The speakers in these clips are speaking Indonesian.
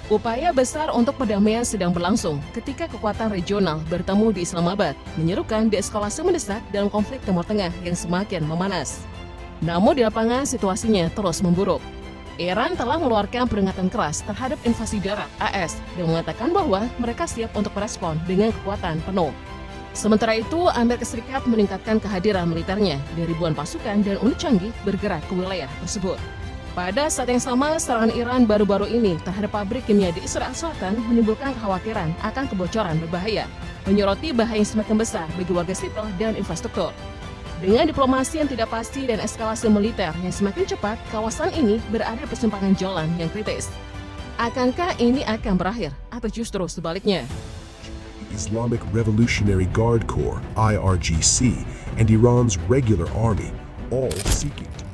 Upaya besar untuk perdamaian sedang berlangsung ketika kekuatan regional bertemu di Islamabad, menyerukan deeskalasi mendesak dalam konflik Timur Tengah yang semakin memanas. Namun di lapangan situasinya terus memburuk. Iran telah mengeluarkan peringatan keras terhadap invasi darat AS dan mengatakan bahwa mereka siap untuk merespon dengan kekuatan penuh. Sementara itu, Amerika Serikat meningkatkan kehadiran militernya dan ribuan pasukan dan unit canggih bergerak ke wilayah tersebut. Pada saat yang sama, serangan Iran baru-baru ini terhadap pabrik kimia di Israel Selatan menimbulkan kekhawatiran akan kebocoran berbahaya, menyoroti bahaya yang semakin besar bagi warga sipil dan infrastruktur. Dengan diplomasi yang tidak pasti dan eskalasi militer yang semakin cepat, kawasan ini berada di persimpangan jalan yang kritis. Akankah ini akan berakhir atau justru sebaliknya? Islamic Revolutionary Guard Corps (IRGC) and Iran's regular army, all seeking to.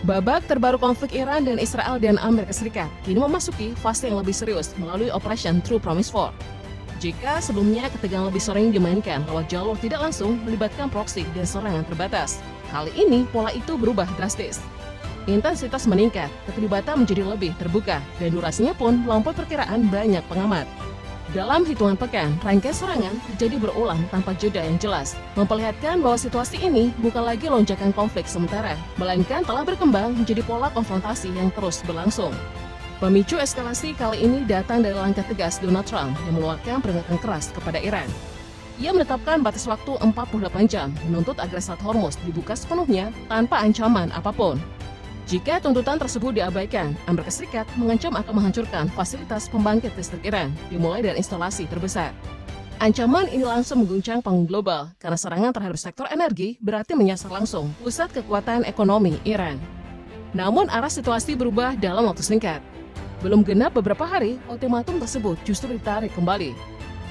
Babak terbaru konflik Iran dan Israel dan Amerika Serikat kini memasuki fase yang lebih serius melalui Operation True Promise 4. Jika sebelumnya ketegangan lebih sering dimainkan lewat jalur tidak langsung melibatkan proksi dan serangan terbatas, kali ini pola itu berubah drastis. Intensitas meningkat, keterlibatan menjadi lebih terbuka, dan durasinya pun melampaui perkiraan banyak pengamat. Dalam hitungan pekan, rangkaian serangan terjadi berulang tanpa jeda yang jelas, memperlihatkan bahwa situasi ini bukan lagi lonjakan konflik sementara, melainkan telah berkembang menjadi pola konfrontasi yang terus berlangsung. Pemicu eskalasi kali ini datang dari langkah tegas Donald Trump yang mengeluarkan peringatan keras kepada Iran. Ia menetapkan batas waktu 48 jam, menuntut agar Selat Hormuz dibuka sepenuhnya tanpa ancaman apapun. Jika tuntutan tersebut diabaikan, Amerika Serikat mengancam akan menghancurkan fasilitas pembangkit listrik Iran, dimulai dari instalasi terbesar. Ancaman ini langsung mengguncang panggung global, karena serangan terhadap sektor energi berarti menyasar langsung pusat kekuatan ekonomi Iran. Namun arah situasi berubah dalam waktu singkat. Belum genap beberapa hari, ultimatum tersebut justru ditarik kembali.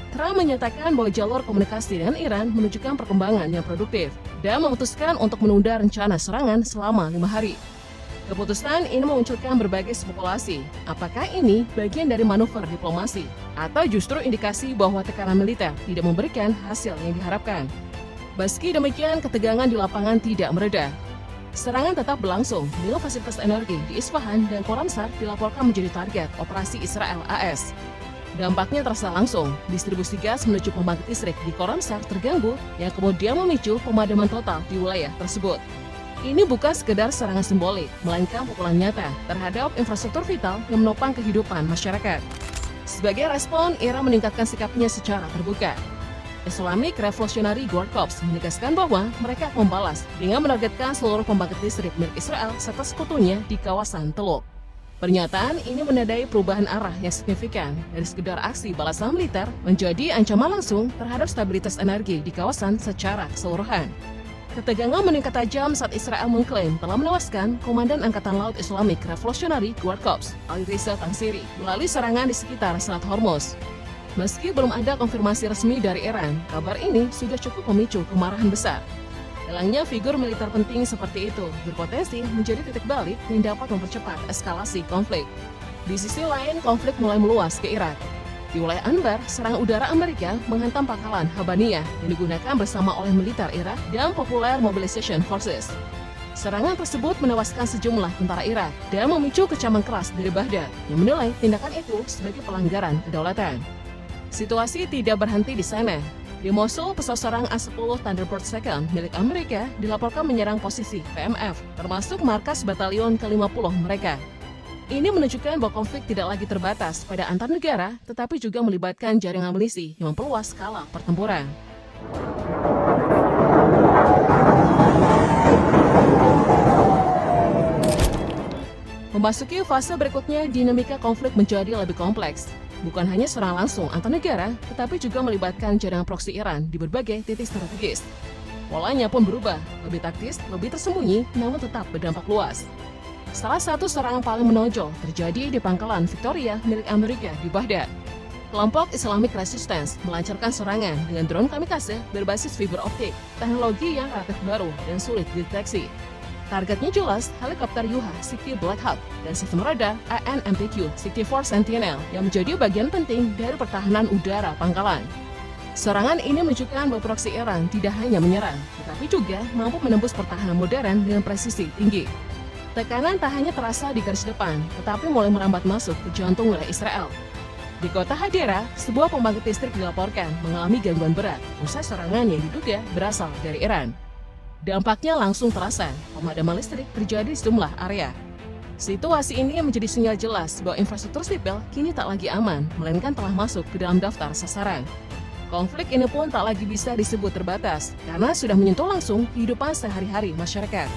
Trump menyatakan bahwa jalur komunikasi dengan Iran menunjukkan perkembangan yang produktif, dan memutuskan untuk menunda rencana serangan selama 5 hari. Keputusan ini memunculkan berbagai spekulasi. Apakah ini bagian dari manuver diplomasi? Atau justru indikasi bahwa tekanan militer tidak memberikan hasil yang diharapkan? Meski demikian, ketegangan di lapangan tidak mereda. Serangan tetap berlangsung, bila fasilitas energi di Isfahan dan Khorramshahr dilaporkan menjadi target operasi Israel AS. Dampaknya terasa langsung, distribusi gas menuju pembangkit listrik di Khorramshahr terganggu, yang kemudian memicu pemadaman total di wilayah tersebut. Ini bukan sekedar serangan simbolik, melainkan pukulan nyata terhadap infrastruktur vital yang menopang kehidupan masyarakat. Sebagai respon, Iran meningkatkan sikapnya secara terbuka. Islamic Revolutionary Guard Corps menegaskan bahwa mereka akan membalas dengan menargetkan seluruh pembangkit listrik milik Israel serta sekutunya di kawasan Teluk. Pernyataan ini menandai perubahan arah yang signifikan dari sekedar aksi balasan militer menjadi ancaman langsung terhadap stabilitas energi di kawasan secara keseluruhan. Ketegangan meningkat tajam saat Israel mengklaim telah menewaskan Komandan Angkatan Laut Islamic Revolutionary Guard Corps, Ali Reza Tangsiri, melalui serangan di sekitar Selat Hormuz. Meski belum ada konfirmasi resmi dari Iran, kabar ini sudah cukup memicu kemarahan besar. Hilangnya figur militer penting seperti itu berpotensi menjadi titik balik yang dapat mempercepat eskalasi konflik. Di sisi lain, konflik mulai meluas ke Irak. Di wilayah Anbar, serangan udara Amerika menghantam pangkalan Habaniyah yang digunakan bersama oleh militer Irak dan Popular Mobilization Forces. Serangan tersebut menewaskan sejumlah tentara Irak dan memicu kecaman keras dari Baghdad yang menilai tindakan itu sebagai pelanggaran kedaulatan. Situasi tidak berhenti di sana. Di Mosul, pesawat serang A-10 Thunderbird II milik Amerika dilaporkan menyerang posisi PMF, termasuk markas batalion ke-50 mereka. Ini menunjukkan bahwa konflik tidak lagi terbatas pada antar negara, tetapi juga melibatkan jaringan milisi yang memperluas skala pertempuran. Memasuki fase berikutnya, dinamika konflik menjadi lebih kompleks. Bukan hanya serangan langsung antar negara, tetapi juga melibatkan jaringan proksi Iran di berbagai titik strategis. Polanya pun berubah, lebih taktis, lebih tersembunyi, namun tetap berdampak luas. Salah satu serangan paling menonjol terjadi di pangkalan Victoria milik Amerika di Baghdad. Kelompok Islamic Resistance melancarkan serangan dengan drone kamikaze berbasis fiber optik, teknologi yang relatif baru dan sulit dideteksi. Targetnya jelas, helikopter UH-60 Black Hawk dan sistem radar AN/MPQ-64 Sentinel yang menjadi bagian penting dari pertahanan udara pangkalan. Serangan ini menunjukkan bahwa proksi Iran tidak hanya menyerang, tetapi juga mampu menembus pertahanan modern dengan presisi tinggi. Tekanan tak hanya terasa di garis depan, tetapi mulai merambat masuk ke jantung wilayah Israel. Di kota Hadera, sebuah pembangkit listrik dilaporkan mengalami gangguan berat usai serangan yang diduga berasal dari Iran. Dampaknya langsung terasa, pemadaman listrik terjadi di sejumlah area. Situasi ini menjadi sinyal jelas bahwa infrastruktur sipil kini tak lagi aman, melainkan telah masuk ke dalam daftar sasaran. Konflik ini pun tak lagi bisa disebut terbatas, karena sudah menyentuh langsung kehidupan sehari-hari masyarakat.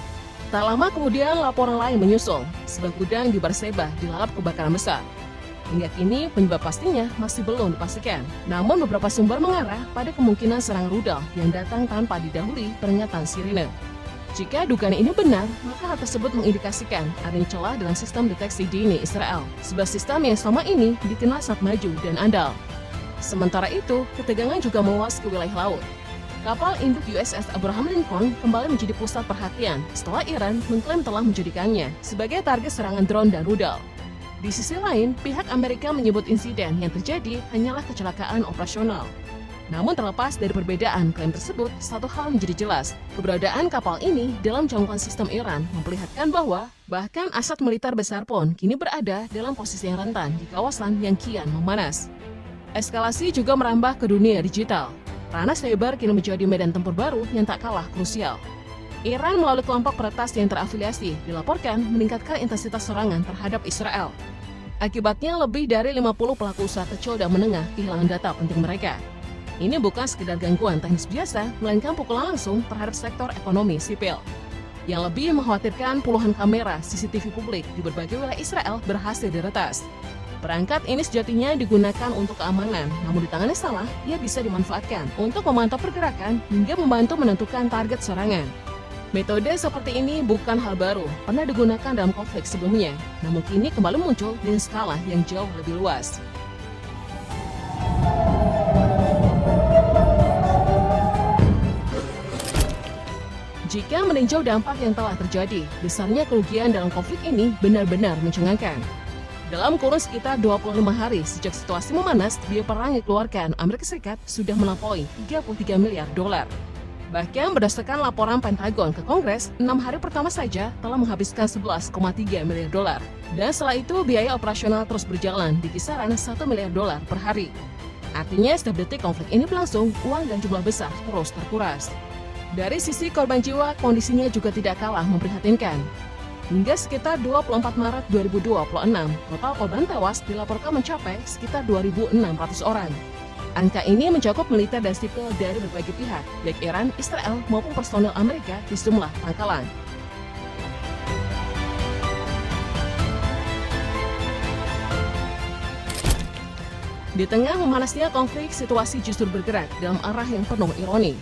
Tak lama kemudian laporan lain menyusul, sebuah gudang di Berseba dilalap kebakaran besar. Hingga kini penyebab pastinya masih belum dipastikan. Namun beberapa sumber mengarah pada kemungkinan serangan rudal yang datang tanpa didahului peringatan sirine. Jika dugaan ini benar, maka hal tersebut mengindikasikan adanya celah dalam sistem deteksi dini Israel, sebuah sistem yang selama ini dikenal sangat maju dan andal. Sementara itu, ketegangan juga meluas ke wilayah laut. Kapal induk USS Abraham Lincoln kembali menjadi pusat perhatian setelah Iran mengklaim telah menjadikannya sebagai target serangan drone dan rudal. Di sisi lain, pihak Amerika menyebut insiden yang terjadi hanyalah kecelakaan operasional. Namun terlepas dari perbedaan klaim tersebut, satu hal menjadi jelas. Keberadaan kapal ini dalam jangkauan sistem Iran memperlihatkan bahwa bahkan aset militer besar pun kini berada dalam posisi yang rentan di kawasan yang kian memanas. Eskalasi juga merambah ke dunia digital. Ranah cyber kini menjadi medan tempur baru yang tak kalah krusial. Iran melalui kelompok peretas yang terafiliasi dilaporkan meningkatkan intensitas serangan terhadap Israel. Akibatnya lebih dari 50 pelaku usaha kecil dan menengah kehilangan data penting mereka. Ini bukan sekedar gangguan teknis biasa, melainkan pukulan langsung terhadap sektor ekonomi sipil. Yang lebih mengkhawatirkan, puluhan kamera CCTV publik di berbagai wilayah Israel berhasil diretas. Perangkat ini sejatinya digunakan untuk keamanan, namun di tangan yang salah, ia bisa dimanfaatkan untuk memantau pergerakan hingga membantu menentukan target serangan. Metode seperti ini bukan hal baru, pernah digunakan dalam konflik sebelumnya, namun kini kembali muncul dengan skala yang jauh lebih luas. Jika meninjau dampak yang telah terjadi, besarnya kerugian dalam konflik ini benar-benar mencengangkan. Dalam kurun sekitar 25 hari sejak situasi memanas, biaya perang yang dikeluarkan Amerika Serikat sudah melampaui 33 miliar dolar. Bahkan berdasarkan laporan Pentagon ke Kongres, 6 hari pertama saja telah menghabiskan 11,3 miliar dolar. Dan setelah itu biaya operasional terus berjalan di kisaran 1 miliar dolar per hari. Artinya setiap detik konflik ini berlangsung, uang dan jumlah besar terus terkuras. Dari sisi korban jiwa, kondisinya juga tidak kalah memprihatinkan. Hingga sekitar 24 Maret 2026, total korban tewas dilaporkan mencapai sekitar 2.600 orang. Angka ini mencakup militer dan sipil dari berbagai pihak, baik Iran, Israel, maupun personel Amerika di sejumlah pangkalan. Di tengah memanasnya konflik, situasi justru bergerak dalam arah yang penuh ironi.